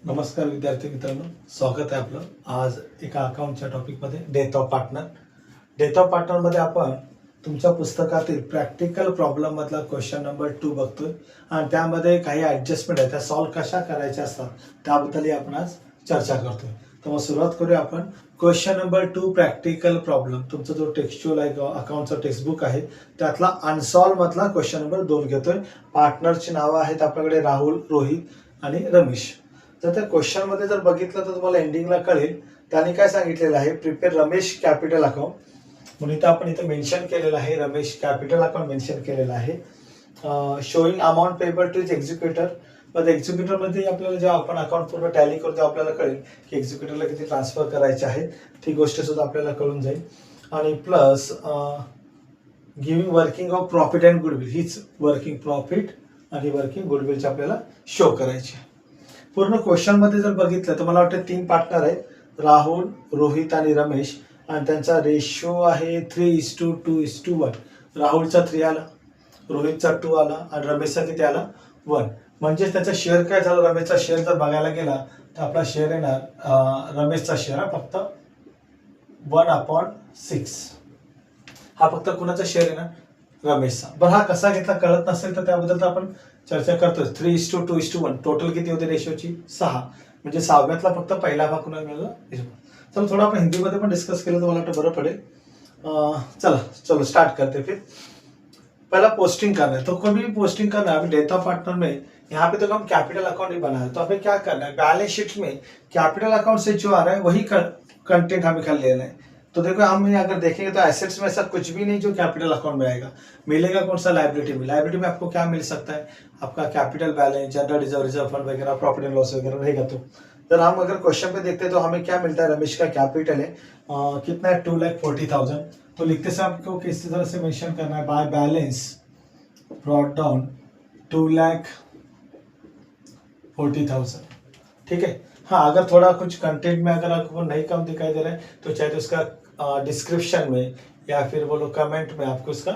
नमस्कार विद्यार्थी मित्रांनो, स्वागत आहे आपलं आज एका अकाउंटच्या टॉपिकमध्ये death of partner. Death of पार्टनरमध्ये आपण तुमच्या पुस्तकातील प्रॅक्टिकल प्रॉब्लेम मधला क्वेश्चन नंबर 2 बघतोय आणि त्यामध्ये काही ॲडजस्टमेंट आहे त्या सॉल्व्ह कशा करायच्या असतात त्याबद्दलही आपण आज चर्चा करतोय. तर मग सुरुवात करूया आपण. Question number 2 practical problem. तुमचा जो टेक्स्च्युअल आहे अकाउंटचा टेक्स्टबुक आहे त्यातला अनसॉल्व मधला क्वेश्चन नंबर 2 घेतोय. पार्टनरची नावं आहेत आपल्याकडे राहुल, रोहित आणि रमेश. तर त्या क्वेश्चन मध्ये जर बघितलं तर तुम्हाला एंडिंगला कळेल. त्याने काय सांगितलेलं आहे, प्रिपेअर रमेश कॅपिटल अकाउंट. म्हणून इथं आपण इथं मेन्शन केलेलं आहे रमेश कॅपिटल अकाउंट मेन्शन केलेलं आहे. Showing amount payable to executor. मग एक्झिक्युटर मध्ये आपल्याला जेव्हा आपण अकाउंट पूर्ण टॅली करतो आपल्याला कळेल की एक्झिक्युटरला किती ट्रान्सफर करायचे आहे. ती गोष्ट सुद्धा आपल्याला कळून जाईल. आणि plus giving working of profit and goodwill. हीच वर्किंग प्रॉफिट आणि वर्किंग गुडविलची आपल्याला शो करायची. पूर्ण क्वेश्चन मध्ये जर बघितलं तर मला वाटतं 3 पार्टनर आहेत, राहुल, रोहित आणि रमेश. आणि त्यांचा रेशो आहे 3:2:1. राहुलचा 3 आला, रोहितचा 2 आला आणि रमेशचा किती आला 1. म्हणजे त्याचा शेअर काय झाला, रमेशचा शेअर जर बघायला गेला तर आपला शेअर येणार रमेशचा शेअर फक्त 1/6. हा फक्त कुणाचा शेअर येणार, रमेशचा. बरं हा कसा घेतला कळत नसेल तर त्याबद्दल तर आपण चर्चा करतोय. 3:2:1 टोटल किती होते रेशोची 6. म्हणजे 6व्यातला फक्त पहिला भाग कुणाला मिळाला. चलो थोड़ा आपण हिंदीमध्ये पण डिस्कस केलं तर मला वाटतं बरं पडेल. चलो स्टार्ट करते फिर. पहला पोस्टिंग करना है, तो कभी भी पोस्टिंग करना है. अभी डेट ऑफ पार्टनर में यहाँ पे तो हम कैपिटल अकाउंट ही बना है, तो हमें क्या करना है, बैलेंस शीट में कैपिटल अकाउंट से जो आ रहा है वही कंटेंट हमें कर लेना है. तो देखो हम अगर देखेंगे तो एसेट्स में ऐसा कुछ भी नहीं जो कैपिटल अकाउंट में आएगा. मिलेगा कौन सा, लाइबिलिटी में. लाइबिलिटी में आपको क्या मिल सकता है, आपका capital balance, general reserve, reserve fund वगैरह, प्रॉफिट एंड लॉस वगैरह रहेगा. तो जर हम अगर क्वेश्चन पे देखते हैं तो हमें क्या मिलता है, रमेश का कैपिटल है कितना है 2,40,000. तो लिखते समय आपको किस तरह से मेंशन करना है, बाय बैलेंस ब्रॉट डाउन 2,40,000. ठीक है. हाँ, अगर थोड़ा कुछ कंटेंट में अगर आपको नहीं कम दिखाई दे रहा है तो चाहे तो उसका डिस्क्रिप्शन में या फिर बोलो कमेंट में आपको इसका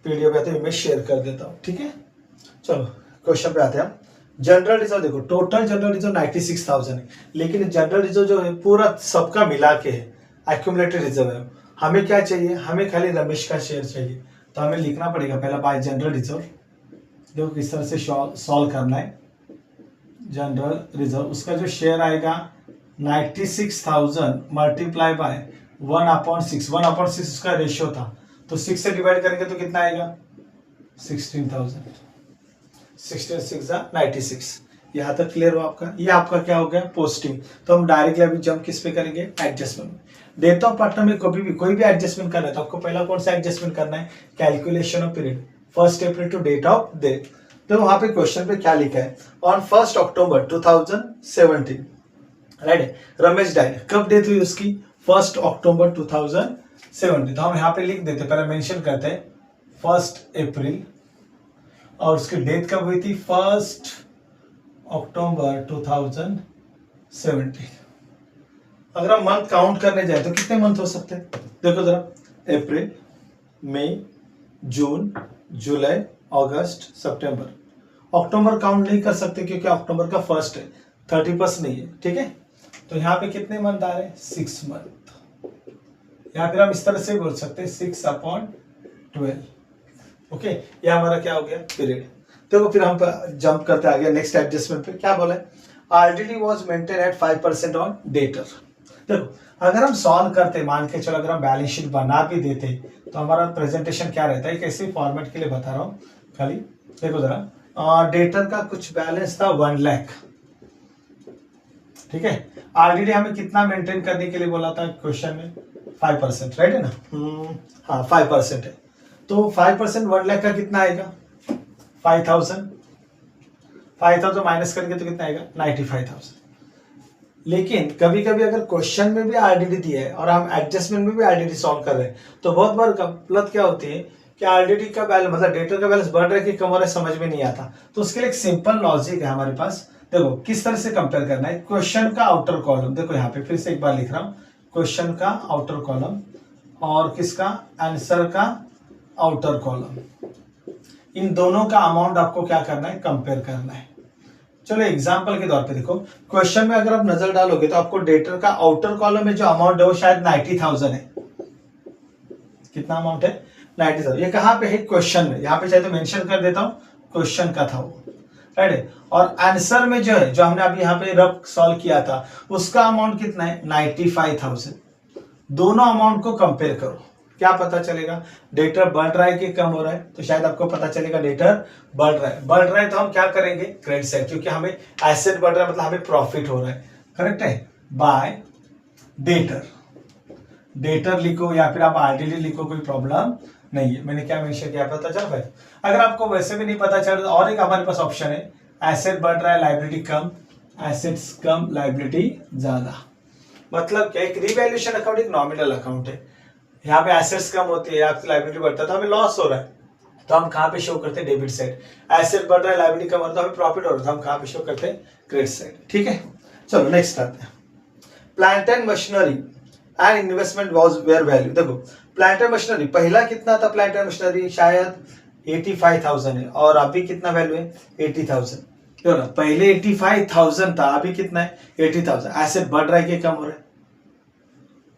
पीडीएफ या तो इमेज शेयर कर देता हूँ. ठीक है. चलो क्वेश्चन पे आते हैं. जनरल रिजर्व देखो, टोटल जनरल रिजर्व 96,000 है, लेकिन जनरल रिजर्व जो है पूरा सबका मिला के है, एक्यूमुलेटेड रिजर्व है. हमें क्या चाहिए, हमें खाली रमेश का शेयर चाहिए. तो हमें लिखना पड़ेगा पहला बाय जनरल रिजर्व. देखो किस तरह से सॉल्व करना है. जनरल रिजर्व उसका जो शेयर आएगा 96,000 मल्टीप्लाई बाय 1/6. 1/6 उसका रेशियो था, तो 6 से डिवाइड करेंगे तो कितना आएगा 16,000. 16/6 यहाँ तक क्लियर हो आपका. ये आपका क्या हो गया पोस्टिंग. तो हम डायरेक्टली अभी जंप किस पे करेंगे, एडजस्टमेंट. डेट ऑफ पार्टनर में कभी भी कोई भी एडजस्टमेंट करना है तो आपको पहला कौन सा एडजस्टमेंट करना है, calculation of period 1 April to date of death. तो वहां पे क्वेश्चन पे क्या लिखा है, on 1 October 2017 right Ramesh died. कब डेथ हुई उसकी, 1 अक्टूबर 2017. तो हम यहाँ पे लिख देते, पहले मेंशन करते हैं 1 अप्रैल और उसकी डेथ कब हुई थी 1 अक्टूबर 2017. अगर हम मंथ काउंट करने जाए तो कितने मंथ हो सकते हैं, देखो जरा, अप्रैल, मई, जून, जुलाई, अगस्त, सितंबर. अक्टूबर काउंट नहीं कर सकते क्योंकि अक्टूबर का 1 है, 31 नहीं है. ठीक है. तो यहाँ पे कितने मंथ आ रहे हैं 6 मंथ. या फिर हम इस तरह से बोल सकते हैं 6/12. ओके. ये हमारा क्या हो गया पीरियड. देखो फिर हम जंप करते आगे नेक्स्ट एडजस्टमेंट पे. क्या बोला है, RDD was maintain at 5% on debtor. देखो अगर हम सॉल्व करते, मान के चलो अगर हम बैलेंस शीट बना भी देते तो हमारा प्रेजेंटेशन क्या रहता है, कैसे फॉर्मेट के लिए बता रहा हूँ खाली. देखो जरा, डेटर का कुछ बैलेंस था 1 लाख. ठीक है. आरडीडी हमें कितना मेंटेन करने के लिए बोला था क्वेश्चन में, 5%. राइट है ना. हाँ 5% है. तो 5% 1 लाख का कितना आएगा 5,000. 5,000 माइनस करेंगे तो कितना आएगा 95,000. लेकिन कभी कभी अगर क्वेश्चन में भी आरडीडी दिया है और हम एडजस्टमेंट में भी आरडीडी सॉल्व कर रहे हैं तो बहुत बार गलत क्या होती है कि आरडीडी का बैलेंस मतलब डेटर का बैलेंस बढ़ रहा है कि कम हो रहा है समझ में नहीं आता. तो उसके लिए एक सिंपल लॉजिक है हमारे पास. देखो किस तरह से कंपेयर करना है, क्वेश्चन का आउटर कॉलम. देखो यहाँ पे फिर से एक बार लिख रहा हूँ, क्वेश्चन का आउटर कॉलम और किसका, आंसर का आउटर कॉलम. इन दोनों का अमाउंट आपको क्या करना है, कंपेयर करना है. चलो एग्जाम्पल के तौर पे देखो, क्वेश्चन में अगर आप नजर डालोगे तो आपको डेटर का आउटर कॉलम में जो अमाउंट है वो शायद 90,000 है। कितना अमाउंट है? 90,000। ये कहाँ पे है? क्वेश्चन में। यहाँ पे चाहे तो मेंशन कर देता हूँ, क्वेश्चन का था वो, राइट है। और आंसर में जो है, जो हमने अभी यहाँ पे रफ सॉल्व किया था, उसका अमाउंट कितना है? 95,000। दोनों अमाउंट को कंपेयर करो, क्या पता चलेगा? डेटर बढ़ रहा है कि कम हो रहा है? तो शायद आपको पता चलेगा डेटर बढ़ रहा है। बढ़ रहा है तो हम क्या करेंगे? क्रेडिट साइड, क्योंकि हमें एसेट बढ़ रहा है मतलब हमें प्रॉफिट हो रहा है, करेक्ट है। बाय डेटर, डेटर लिखो या फिर आप आरडीडी लिखो, कोई प्रॉब्लम नहीं है। मैंने क्या मेंशन किया, पता चल रहा है? अगर आपको वैसे भी नहीं पता चल रहा, और एक हमारे पास ऑप्शन है, एसेट बढ़ रहा है लाइबिलिटी कम, एसेट्स कम लाइबिलिटी ज्यादा। मतलब क्या? एक रिवैल्यूएशन अकाउंट एक नॉमिनल अकाउंट है। यहाँ पे एसेट्स कम होती है, आपकी लाइबिलिटी बढ़ता है तो हमें लॉस हो रहा है, तो हम कहाँ पे शो करते हैं? Debit side. एसेट बढ़ रहा है लाइबिलिटी कम हो रहा है तो हमें प्रॉफिट हो रहा है, तो हम कहाँ पे शो करते हैं? Credit side. ठीक है, चलो नेक्स्ट आते हैं। Plant and machinery and investment was were value. देखो प्लांट एंड मशीनरी पहला कितना था? प्लांट एंड मशीनरी शायद 85,000 है, और अभी कितना वैल्यू है? 80,000। क्यों ना? पहले 85,000 था, अभी कितना है? 80,000। एसेट बढ़ रहा है कि कम हो रहा है?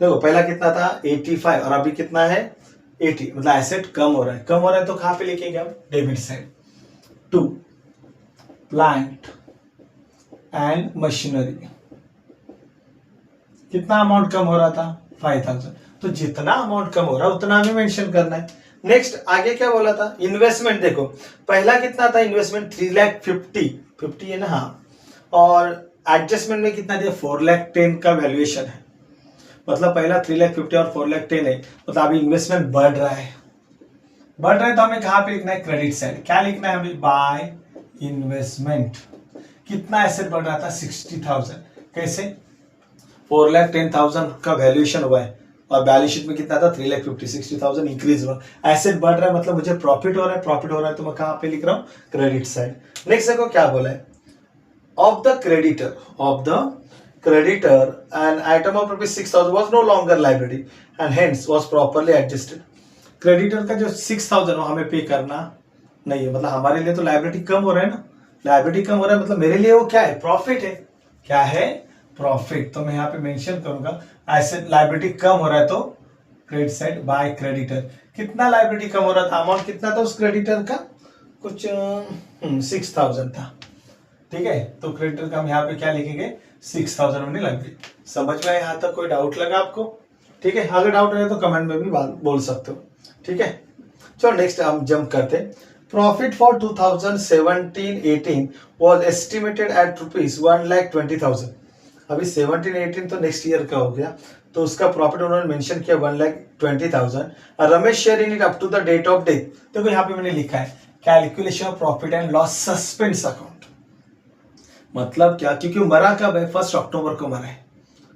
देखो पहला कितना था? 85, और अभी कितना है? 80, मतलब एसेट कम हो रहा है। कम हो रहा है तो कहां पे लिखेंगे हम? Debit side. To plant and machinery, कितना अमाउंट कम हो रहा था? 5,000। तो जितना अमाउंट कम हो रहा है उतना हमें मेंशन करना है। नेक्स्ट आगे क्या बोला था? इन्वेस्टमेंट। देखो पहला कितना था इन्वेस्टमेंट? 3,50,50 है ना? हाँ, और एडजस्टमेंट में कितना दिया? 4,10,000 का वैल्यूएशन है। मतलब पहला 3,50,000 और 4,10,000 है, मतलब अभी इन्वेस्टमेंट बढ़ रहा है। बढ़ रहा है तो हमें कहां पे लिखना है? Credit side. क्या लिखना है हमें? By investment. कितना एसेट बढ़ रहा था? 60,000। कैसे? 4,10,000 का वैल्यूएशन हुआ है, और बैलेंस शीट में कितना था? 3,50,000। 60,000 इंक्रीज हुआ। एसेट बढ़ रहा है मतलब मुझे प्रॉफिट हो रहा है, प्रॉफिट हो रहा है तो मैं कहां पे लिख रहा हूँ? Credit side. नेक्स्ट देखो क्या बोला है? Of the creditor an item of rupees 6,000 was no longer liability and hence was properly adjusted। Creditor का जो 6,000 हमें पे करना नहीं है, मतलब हमारे लिए तो लाइबिलिटी कम हो रहा है ना। लाइबिलिटी कम हो रहा है मतलब मेरे लिए वो क्या है? प्रॉफिट है। क्या है? प्रॉफिट। तो मैं यहाँ पे मेंशन करूंगा एसेट लाइबिलिटी कम हो रहा है तो क्रेडिट साइड बाय क्रेडिटर। कितना लाइबिलिटी कम हो रहा था? अमाउंट कितना था उस क्रेडिटर का? कुछ 6,000 था। ठीक है, तो क्रेडिटर का हम यहाँ पे क्या लिखेंगे? 6,000 हमने लाइबिलिटी। समझ में यहाँ तक कोई डाउट लगा आपको? ठीक है, अगर डाउट है तो कमेंट में भी बोल सकते हो। ठीक है, चलो नेक्स्ट हम जंप करते हैं। Profit for 2017-18 was estimated at ₹1,20,000। अभी 17-18 तो नेक्स्ट ईयर का हो गया, तो उसका प्रॉफिट उन्होंने मेंशन किया 1,20,000। Ramesh sharing it up to the date of death. देखो यहाँ पे मैंने लिखा है calculation of profit and loss suspense account. मतलब क्या? क्योंकि मरा कब है? 1 अक्टूबर को मरा है,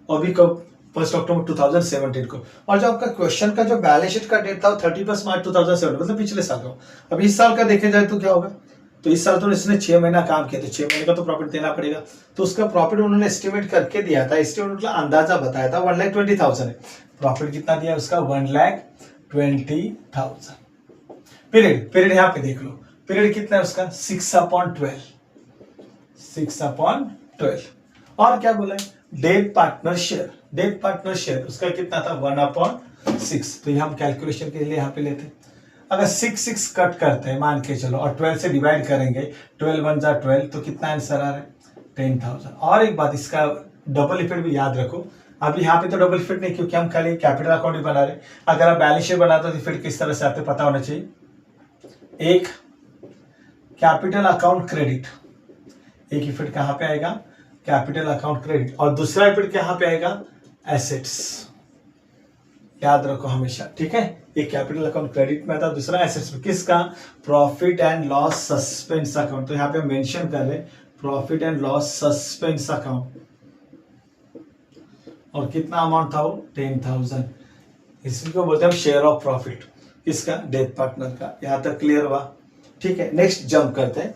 और भी कब? 1 अक्टूबर 2017 को। और जो आपका क्वेश्चन का जो बैलेंस शीट का डेट था 31 मार्च 2017, मतलब पिछले साल का। अब इस साल का देखे जाए तो क्या होगा? तो इस साल तो इसने 6 महीना काम किया, तो 6 महीने का तो प्रॉफिट देना पड़ेगा। तो उसका प्रॉफिट उन्होंने एस्टिमेट करके दिया था, एस्टिमेट मतलब अंदाजा बताया था 1,20,000 है। प्रॉफिट कितना दिया उसका? 1,20,000। पीरियड यहाँ पे देख लो, पीरियड कितना है उसका? 6/12। 6/12। और क्या बोला है? डेट पार्टनर शेयर उसका कितना था? 1/6। तो ये हम कैलकुलेशन के लिए यहाँ पे लेते हैं। अगर 6 कट करते हैं मान के चलो, और 12 से डिवाइड करेंगे, 12 1 जा 12, तो कितना आंसर आ रहा है? 10,000। और एक बात, इसका डबल इफेक्ट भी याद रखो। अभी यहाँ पे तो डबल इफेक्ट नहीं, क्योंकि हम खाली कैपिटल अकाउंट ही बना रहे। अगर आप बैलेंस शीट बनाते हो तो इफेक्ट किस तरह से आते पता होना चाहिए। एक कैपिटल अकाउंट क्रेडिट, एक इफेक्ट कहां पे आएगा? कैपिटल अकाउंट क्रेडिट, और दूसरा इफेक्ट कहां पे आएगा? एसेट्स। याद रखो हमेशा, ठीक है। एक कैपिटल अकाउंट क्रेडिट में था, दूसरा एसेट्स में। किसका? Profit and loss suspense account. तो यहाँ पे मेंशन कर रहे profit and loss suspense account. और कितना अमाउंट था वो? 10,000। इसी को बोलते हैं शेयर ऑफ प्रॉफिट। किसका? डेथ पार्टनर का। यहां तक क्लियर हुआ? ठीक है, नेक्स्ट जंप करते हैं।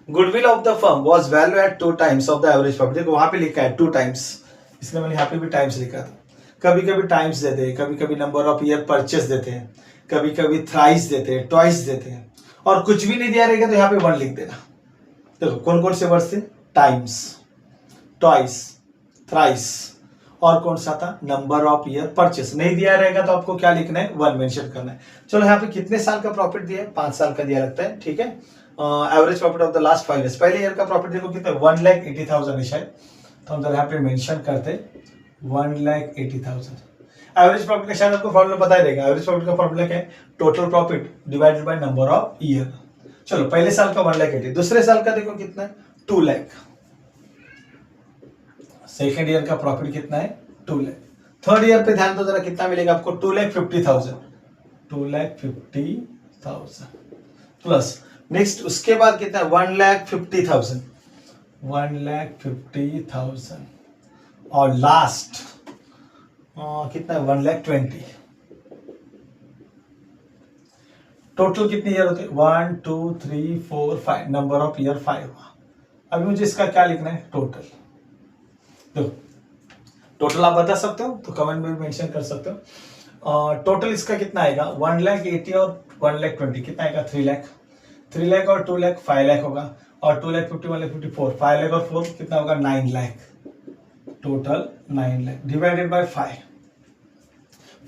Goodwill of the firm was value at 2 times of the average profit. देखो वहां पे लिखा है 2 times, इसलिए मैंने यहाँ पे भी टाइम्स लिखा था। कभी कभी टाइम्स देते हैं, कभी कभी नंबर ऑफ ईयर परचेस देते हैं, कभी कभी थ्राइस देते हैं, ट्वाइस देते हैं, और कुछ भी नहीं दिया रहेगा तो यहाँ पे 1 लिख देना। देखो कौन कौन से वर्ड्स थे, टाइम्स, ट्वाइस, थ्राइस, और कौन सा था, नंबर ऑफ ईयर परचेस। नहीं दिया रहेगा तो आपको क्या लिखना है, 1 मेंशन करना है। चलो यहाँ पे कितने साल का प्रॉफिट दिया है, 5 साल का दिया लगता है, ठीक है। Average profit of the last 5 years, पहले ईयर का प्रॉफिट देखो कितना, 1,80,000 है शायद, तो हम यहाँ पे मेंशन करते 1,80,000। एवरेज प्रॉफिट का शायद आपको फॉर्मूला पता ही रहेगा। एवरेज प्रॉफिट का फॉर्मूला क्या है, total profit divided by number of year. चलो पहले साल का 1,80,000, दूसरे साल का देखो कितना है, 2 लाख। सेकेंड ईयर का प्रॉफिट कितना है, 2 लाख। थर्ड ईयर पे ध्यान दो जरा, कितना मिलेगा आपको, 2,50,000, 2,50,000 प्लस नेक्स्ट उसके बाद कितना है, 1,50,000, 1,50,000 और लास्ट कितना है, 1,20,000। टोटल कितने ईयर होते हैं, 1 2 3 4 5, नंबर ऑफ ईयर 5 हुआ। अभी मुझे इसका क्या लिखना है, टोटल। देखो टोटल आप बता सकते हो तो कमेंट में भी मेंशन कर सकते हो। टोटल इसका कितना आएगा, 1,80,000 और 1,20,000 कितना आएगा, 3 लाख। 3 लाख और 2 लाख 5 लाख होगा, और 2,50,000 1,54,000 5 लाख और 4 कितना होगा, 9 lakh. Total 9 lakh divided by 5,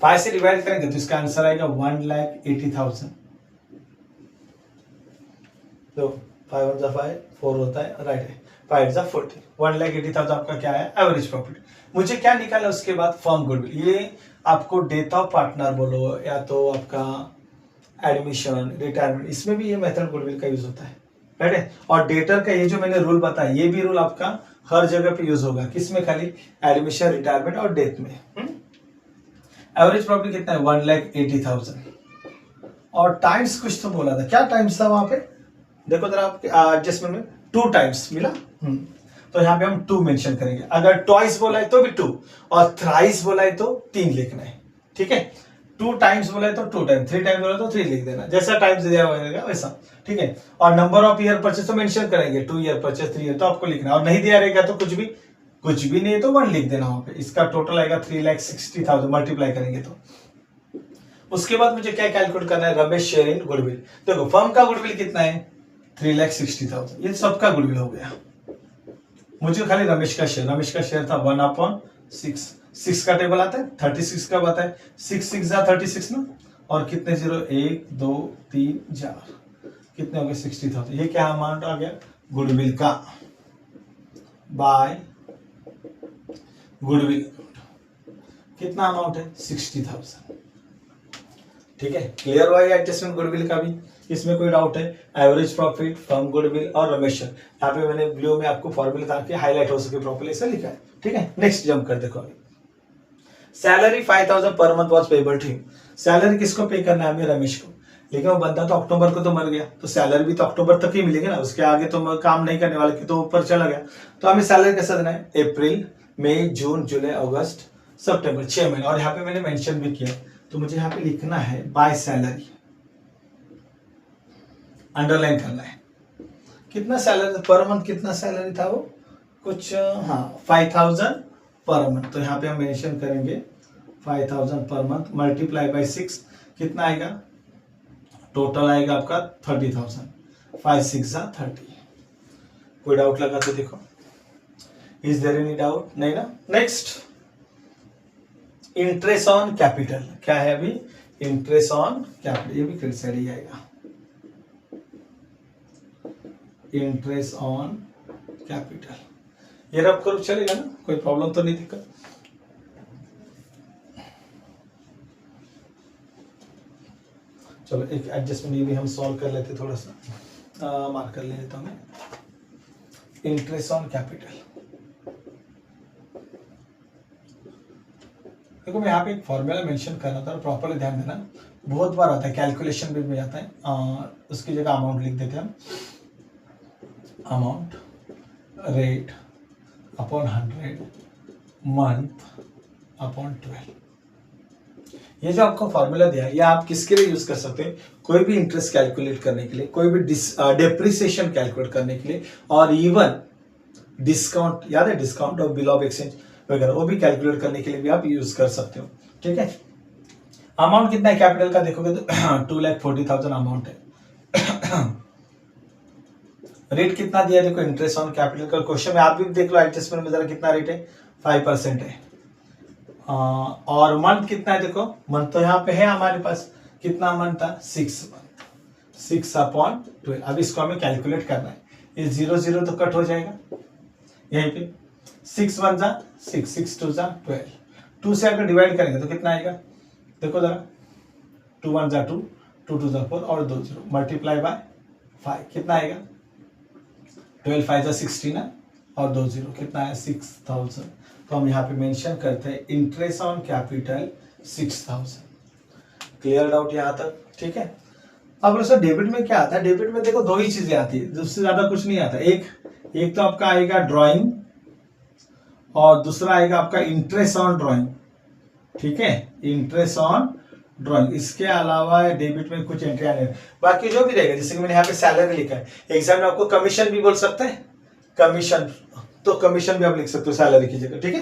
5 से डिवाइड करेंगे तो इसका आंसर आएगा 1,80,000। तो 5 1 जा 5 4 होता है, राइट है, 5 जा 40, 1,80,000 आपका क्या है, एवरेज प्रॉफिट। मुझे क्या निकाला उसके बाद, फर्म गुडविल। ये आपको डेथ ऑफ पार्टनर बोलो या तो आपका एडमिशन, रिटायरमेंट, इसमें भी ये मेथड गुडविल का यूज होता है, राइट है। और डेटर का ये जो मैंने रूल बताया, ये भी रूल आपका हर जगह पे यूज होगा, किसमें, खाली एडमिशन, रिटायरमेंट और डेथ में। एवरेज प्रॉफिट कितना है, 1,80,000 और टाइम्स कुछ तो बोला था, क्या टाइम्स था वहां पे, देखो जरा आपके एडजस्टमेंट में 2 टाइम्स मिला। तो यहाँ पे हम 2 मेंशन करेंगे। अगर ट्वाइस बोला है तो भी 2, और थ्राइस बोला है तो 3 लिखना है, ठीक है। 2 टाइम्स बोला है तो 2 टाइम्स, 3 टाइम्स बोला तो 3 लिख देना, जैसा टाइम्स दिया होगा वैसा, ठीक है। और नंबर ऑफ ईयर परचेस तो मेंशन करेंगे, 2 ईयर परचेस, 3 ईयर, तो आपको लिखना है। और नहीं दिया रहेगा तो कुछ भी नहीं है तो 1 लिख देना वहां पे। इसका टोटल आएगा 3,60,000, मल्टीप्लाई करेंगे तो। उसके बाद मुझे क्या कैलकुलेट करना है, रमेश शेयर इन गुडविल। देखो फर्म का गुडविल कितना है, 3,60,000, ये सबका गुडविल हो गया। मुझे खाली रमेश का शेयर था 1/6, 6 का टेबल आता है, 36 का आता है, 6 6 जा 36 ना, और कितने 0 1 2 3 4, कितने हो गए, 60,000। ये क्या अमाउंट आ गया, गुडविल का, बाय गुडविल। कितना अमाउंट है, 60,000, ठीक है। क्लियर हुआ ये एडजस्टमेंट गुडविल का भी, इसमें कोई डाउट है। एवरेज प्रॉफिट, फर्म गुडविल और रमेश, यहाँ पे मैंने ब्लू में आपको फॉर्मूला ताकि हाईलाइट हो सके प्रॉपर्ली, से लिखा है, ठीक है। नेक्स्ट जंप कर देखो, salary 5,000 per month was payable to him. Salary किसको पे करना है, हमें, रमेश को। लेकिन वो बंदा तो अक्टूबर को तो मर गया, तो सैलरी भी तो अक्टूबर तक ही मिलेगी ना, उसके आगे तो काम नहीं करने वाले, तो ऊपर चला गया। तो हमें सैलरी कैसे देना है, अप्रैल, मई, जून, जुलाई, अगस्त, सितंबर, 6 महीने। और यहाँ पे मैंने मेंशन भी किया, तो मुझे यहाँ पे लिखना है बाय सैलरी, अंडरलाइन करना है। कितना सैलरी पर मंथ, कितना सैलरी था वो, कुछ 5,000 पर मंथ। तो यहाँ पे हम मेंशन करेंगे 5,000 पर मंथ मल्टीप्लाई बाय 6, कितना आएगा, टोटल आएगा आपका 30,000, 5 6 जा 30। कोई डाउट लगा तो देखो, इज देयर एनी डाउट, नहीं ना। नेक्स्ट, इंटरेस्ट ऑन कैपिटल, क्या है अभी, इंटरेस्ट ऑन कैपिटल, ये भी क्रेडिट साइड ही आएगा, इंटरेस्ट ऑन कैपिटल। ये रब करो चलेगा ना, कोई प्रॉब्लम तो नहीं दिक्कत। चलो एक एडजस्टमेंट ये भी हम सॉल्व कर लेते, थोड़ा सा मार्क कर लेता हूं मैं, इंटरेस्ट ऑन कैपिटल। देखो मैं यहाँ पे एक फॉर्मूला मेंशन कर रहा था, प्रॉपरली ध्यान देना, बहुत बार आता है, कैलकुलेशन भी आता है। उसकी जगह अमाउंट लिख देते हैं हम, amount rate upon 100 month upon 12। ये जो आपको फॉर्मूला दिया है, ये आप किसके लिए यूज कर सकते हैं, कोई भी इंटरेस्ट कैलकुलेट करने के लिए, कोई भी डेप्रिसिएशन कैलकुलेट करने के लिए, और इवन डिस्काउंट, याद है डिस्काउंट और बिल ऑफ एक्सचेंज वगैरह, वो भी कैलकुलेट करने के लिए भी आप यूज कर सकते हो, ठीक है। अमाउंट कितना है कैपिटल का देखोगे तो 2,40,000 अमाउंट है। रेट कितना दिया है देखो, इंटरेस्ट ऑन कैपिटल का क्वेश्चन में आप भी देख लो, एडजस्टमेंट में जरा कितना रेट है, 5% है। और मंथ कितना है देखो, मंथ तो यहाँ पे है हमारे पास, कितना मंथ था, 6 मंथ, 6/12। अब इसको हमें कैलकुलेट करना है, ये 0 0 तो कट हो जाएगा यहीं पे, 6 1 जा 6, 6 2 जा 12, 2 से अगर डिवाइड करेंगे तो कितना आएगा देखो जरा, 2 1 जा 2, 2 2 जा 4 और 2 0 मल्टीप्लाई बाय 5 कितना आएगा, 12 5 जा 16 और 2 0 कितना है 6000। तो हम यहाँ पे मेंशन करते हैं interest on capital 6000। Clear doubt यहाँ तक, ठीक है। अब दोस्तों डेबिट में क्या आता है, डेबिट में देखो 2 ही चीजें आती है, उससे ज्यादा कुछ नहीं आता। एक तो आपका आएगा ड्राइंग और दूसरा आएगा आपका इंटरेस्ट ऑन ड्राइंग, ठीक है, इंटरेस्ट ऑन ड्राइंग। इसके अलावा डेबिट में कुछ एंट्री आने, बाकी जो भी रहेगा, जैसे कि मैंने यहाँ पे सैलरी लिखा है, एग्जाम में आपको कमीशन भी बोल सकते हैं, कमीशन, तो कमीशन भी आप लिख सकते हो सैलरी की जगह, ठीक है।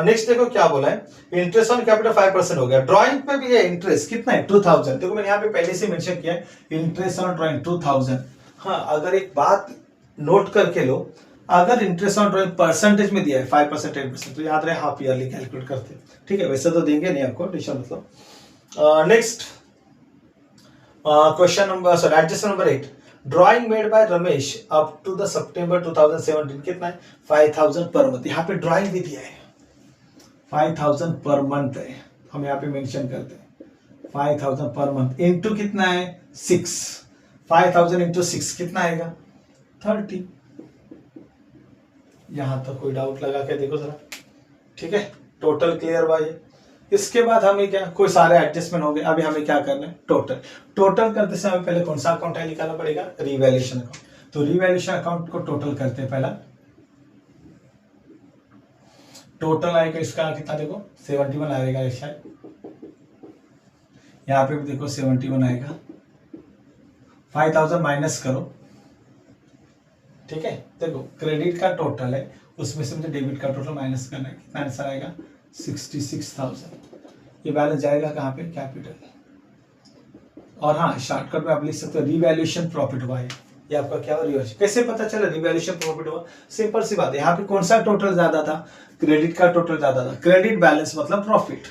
नेक्स्ट देखो क्या बोला है, इंटरेस्ट ऑन कैपिटल 5% हो गया। ड्राइंग पे भी है इंटरेस्ट, कितना है 2000, देखो मैंने यहाँ पे पहले से मेंशन किया है इंटरेस्ट ऑन ड्राइंग 2000। हाँ, अगर एक बात नोट करके लो, अगर इंटरेस्ट ऑन ड्राइंग परसेंटेज में दिया है 5% 10%, तो याद रहे हाफ ईयरली कैलकुलेट करते हैं, ठीक है, वैसे तो देंगे नहीं आपको टेंशन मतलब। Next question number, sorry adjustment number 8, drawing made by Ramesh up to the सितंबर 2017 कितना है 5000 पर मंथ। यहाँ पे ड्राइंग भी दिया है 5000 पर मंथ है, हम यहाँ पे मेंशन करते हैं 5000 पर मंथ इनटू कितना है 6, 5000 इंटू 6 कितना आएगा 30। यहां तक कोई डाउट लगा के देखो जरा, ठीक है, टोटल क्लियर भाई। इसके बाद हमें क्या, कोई सारे एडजस्टमेंट हो गए, अभी हमें क्या करना है टोटल करते समय पहले कौन सा अकाउंट है निकालना पड़ेगा, रिवैल्यूएशन अकाउंट। तो रिवैल्यूएशन अकाउंट को टोटल करते हैं, पहला टोटल आएगा इसका कितना देखो 71 आएगा शायद, यहाँ पे भी देखो 71 आएगा, 5000 माइनस करो, ठीक है। देखो क्रेडिट का टोटल है, उसमें से मुझे डेबिट का टोटल माइनस करना है, कितना आंसर आएगा 66,000। ये बैलेंस जाएगा कहाँ पे, कैपिटल। और हाँ, शॉर्टकट में आप लिख सकते हो रिवैल्यूएशन प्रॉफिट हुआ है, ये आपका क्या हुआ, कैसे पता चला रिवैल्यूएशन प्रॉफिट हुआ, सिंपल सी बात है, यहाँ पे कौन सा टोटल ज्यादा था, क्रेडिट का टोटल ज्यादा था, क्रेडिट बैलेंस मतलब प्रॉफिट।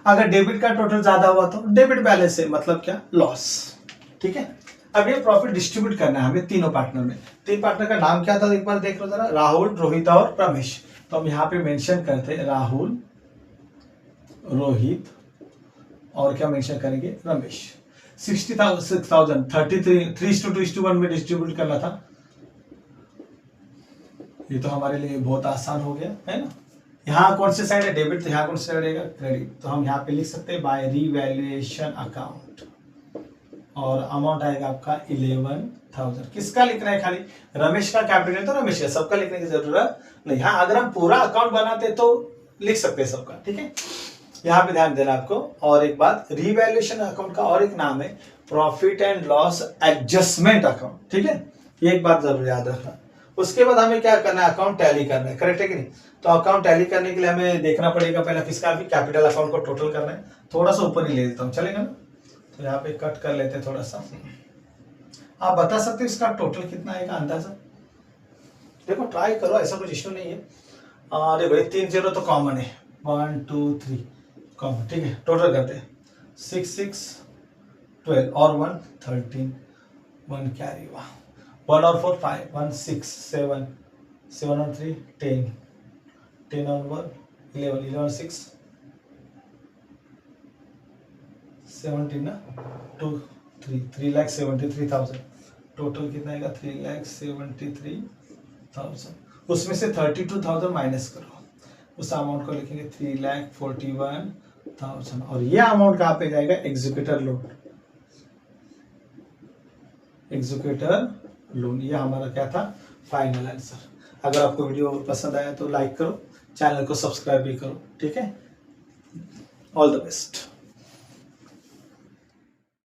अगर डेबिट का टोटल ज्यादा हुआ तो डेबिट बैलेंस है मतलब क्या, लॉस, ठीक है। अब ये प्रॉफिट डिस्ट्रीब्यूट करना है हमें तीनों पार्टनर में। 3 पार्टनर का नाम क्या था एक बार देख लो जरा, राहुल, रोहित और रमेश। तो हम यहाँ पे मेंशन करते हैं राहुल, रोहित और क्या मेंशन करेंगे, रमेश। 60,000 33 3:2:1 में डिस्ट्रीब्यूट करना था। ये तो हमारे लिए बहुत आसान हो गया है ना। यहाँ कौन से साइड है डेबिट, तो यहाँ कौन से साइड रहेगा क्रेडिट। तो हम यहाँ पे लिख सकते हैं बाय रिवैल्यूएशन अकाउंट, और अमाउंट आएगा आपका 11,000। किसका लिखना है, खाली रमेश का कैपिटल तो रमेश का, सबका लिखने की जरूरत नहीं। हाँ, अगर हम पूरा अकाउंट बनाते तो लिख सकते हैं सबका, ठीक है। यहाँ पे ध्यान देना आपको। और एक बात, रिवैल्यूएशन अकाउंट का और एक नाम है profit and loss adjustment account, ठीक है, ये एक बात जरूर याद रखना। उसके बाद हमें क्या करना है, अकाउंट टैली करना है, करेक्ट है कि नहीं। तो अकाउंट टैली करने के लिए हमें देखना पड़ेगा पहला किसका, भी कैपिटल अकाउंट को टोटल करना है। थोड़ा सा ऊपर ही ले लेता हूँ, चलेगा ना। तो यहाँ पे कट कर लेते हैं थोड़ा सा, आप बता सकते हो इसका टोटल कितना आएगा अंदाजा, देखो ट्राई करो, ऐसा कुछ इश्यू नहीं है। देखो 3 0 तो कॉमन है, 1 2 3 कॉमन, ठीक है। टोटल करते हैं 6 6 12 और 1 13, 1 कैरी 1 और 4 5 1 6 7 7 और 3 10 10 और 1 11 11 6 17 ना 2 3 3,73,000। टोटल कितना आएगा 3,73,000। उसमें से 32,000 माइनस करो, उस अमाउंट को लिखेंगे 3,41,000। और ये अमाउंट कहाँ पे जाएगा, एग्जीक्यूटर लोन, एग्जीक्यूटर लोन। ये हमारा क्या था, फाइनल आंसर। अगर आपको वीडियो पसंद आया तो लाइक करो, चैनल को सब्सक्राइब भी करो, ठीक है। All the best.